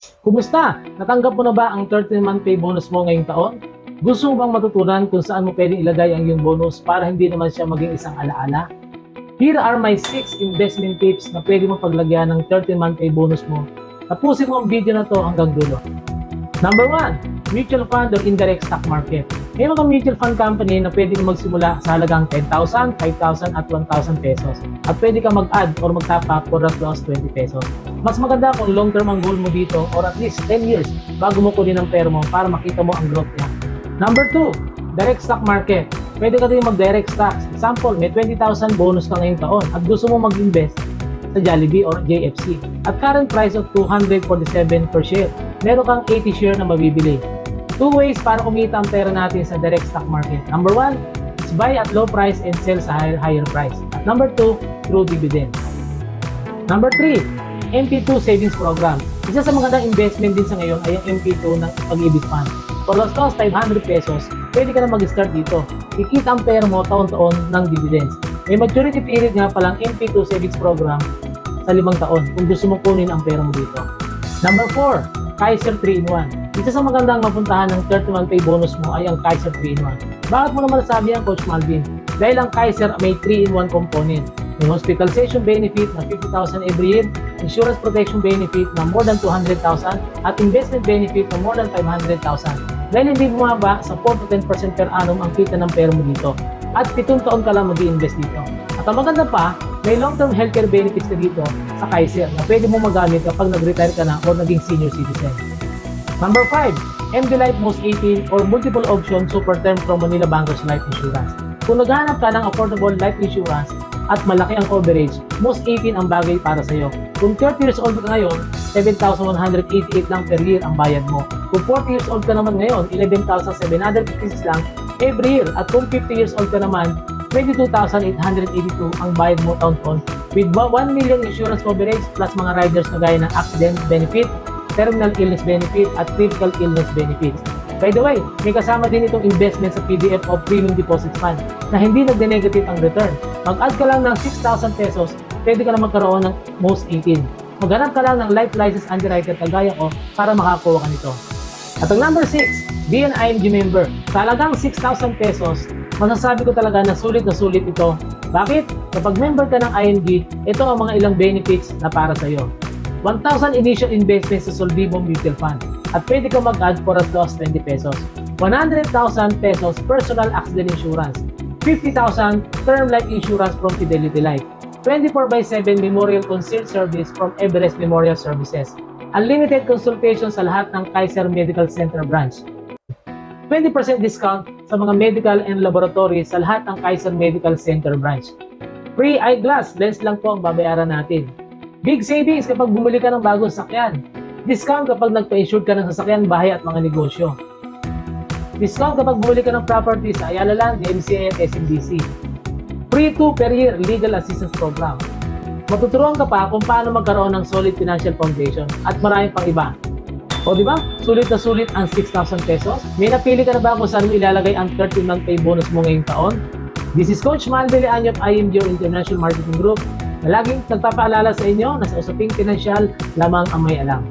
Kumusta? Natanggap mo na ba ang 13-month pay bonus mo ngayong taon? Gusto mo bang matutunan kung saan mo pwedeng ilagay ang iyong bonus para hindi naman siya maging isang alaala? Here are my 6 investment tips na pwede mo paglagyan ng 13-month pay bonus mo. Tapusin mo ang video na to hanggang dulo. Number 1, mutual fund or indirect stock market. May mga mutual fund company na pwede kang magsimula sa halagang 10,000, 5,000 at 1,000 pesos. At pwede kang mag-add or mag-top up for as low as 20 pesos. Mas maganda kung long term ang goal mo dito or at least 10 years bago mo kunin ang pera mo para makita mo ang growth niya. Number 2, direct stock market. Pwede ka din mag-direct stocks. Example, may 20,000 bonus ka ngayong taon at gusto mo mag-invest sa Jollibee or JFC. At current price of 247 per share, meron kang 80 share na mabibili. 2 ways para kumita ang pera natin sa direct stock market. Number 1 is buy at low price and sell sa higher price. At number 2, through dividends. Number 3, MP2 savings program. Isa sa magandang investment din sa ngayon ay ang MP2 ng Pag-ibig Fund. For as low as 500 pesos, pwede ka na mag-start dito. Kikita ang pera mo taon-taon ng dividends. May maturity period nga palang MP2 savings program sa 5 taon kung gusto mong kunin ang pera mo dito. Number 4, Kaiser 3-in-1. Isa sa magandang mapuntahan ng 31 pay bonus mo ay ang Kaiser 3-in-1. Bakit mo naman nasabi yan, Coach Malvin? Dahil ang Kaiser may 3-in-1 component. May hospitalization benefit na 50,000 every year, insurance protection benefit na more than 200,000, at investment benefit na more than 500,000. Dahil hindi bumaba sa 4 to 10% per annum ang kita ng pera mo dito. At 7 taon ka lang mag-i-invest dito. At ang maganda pa, may long-term healthcare benefits na dito sa Kaiser na pwede mo magamit kapag nag-retire ka na o naging senior citizen. Number 5, MD Life Most 18 or Multiple Option Super Term from Manila Bankers Life Insurance. Kung naghahanap ka ng affordable life insurance at malaki ang coverage, Most 18 ang bagay para sa iyo. Kung 30 years old ka ngayon, 7,188 lang per year ang bayad mo. Kung 40 years old ka naman ngayon, 11,756 lang every year. At kung 50 years old ka naman, 22,882 ang bayad mo taon-taon with 1 million insurance coverage plus mga riders na gaya ng accident benefit, terminal illness benefit at critical illness benefits. By the way, may kasama din itong investment sa PDF of Premium Deposit Fund na hindi nagde-negative ang return. Mag-add ka lang ng 6,000 pesos, pwede ka na magkaroon ng Most 18. Maghanap ka lang ng life license underwriter kagaya ko para makakuha ka nito. At ang number 6, be an IMG member. Sa halagang 6,000 pesos, masasabi ko talaga na sulit ito. Bakit? Kapag member ka ng IMG, ito ang mga ilang benefits na para sa iyo. 1,000 initial investment sa Solvivo Mutual Fund at pwede ka mag-add for as low as 20 pesos. 100,000 pesos personal accident insurance. 50,000 term life insurance from Fidelity Life. 24/7 Memorial Concierge Service from Everest Memorial Services. Unlimited consultation sa lahat ng Kaiser Medical Center branch. 20% discount sa mga medical and laboratory sa lahat ng Kaiser Medical Center branch. Free eyeglass lens lang po ang babayaran natin. Big savings kapag bumili ka ng bagong sasakyan. Discount kapag nagpa-insure ka ng sasakyan, bahay at mga negosyo. Discount kapag bumili ka ng property sa Ayala Land, DMCA at SMBC. Free 2 per year legal assistance program. Matuturuan ka pa kung paano magkaroon ng solid financial foundation at marami pang iba. O di ba? Sulit na sulit ang 6,000 pesos. May napili ka na ba kung saan mo ilalagay ang 13-month pay bonus mo ngayong taon? This is Coach Malvin Leanyo of IMG International Marketing Group na laging nagpapaalala sa inyo na sa usaping pinansyal lamang ang may alam.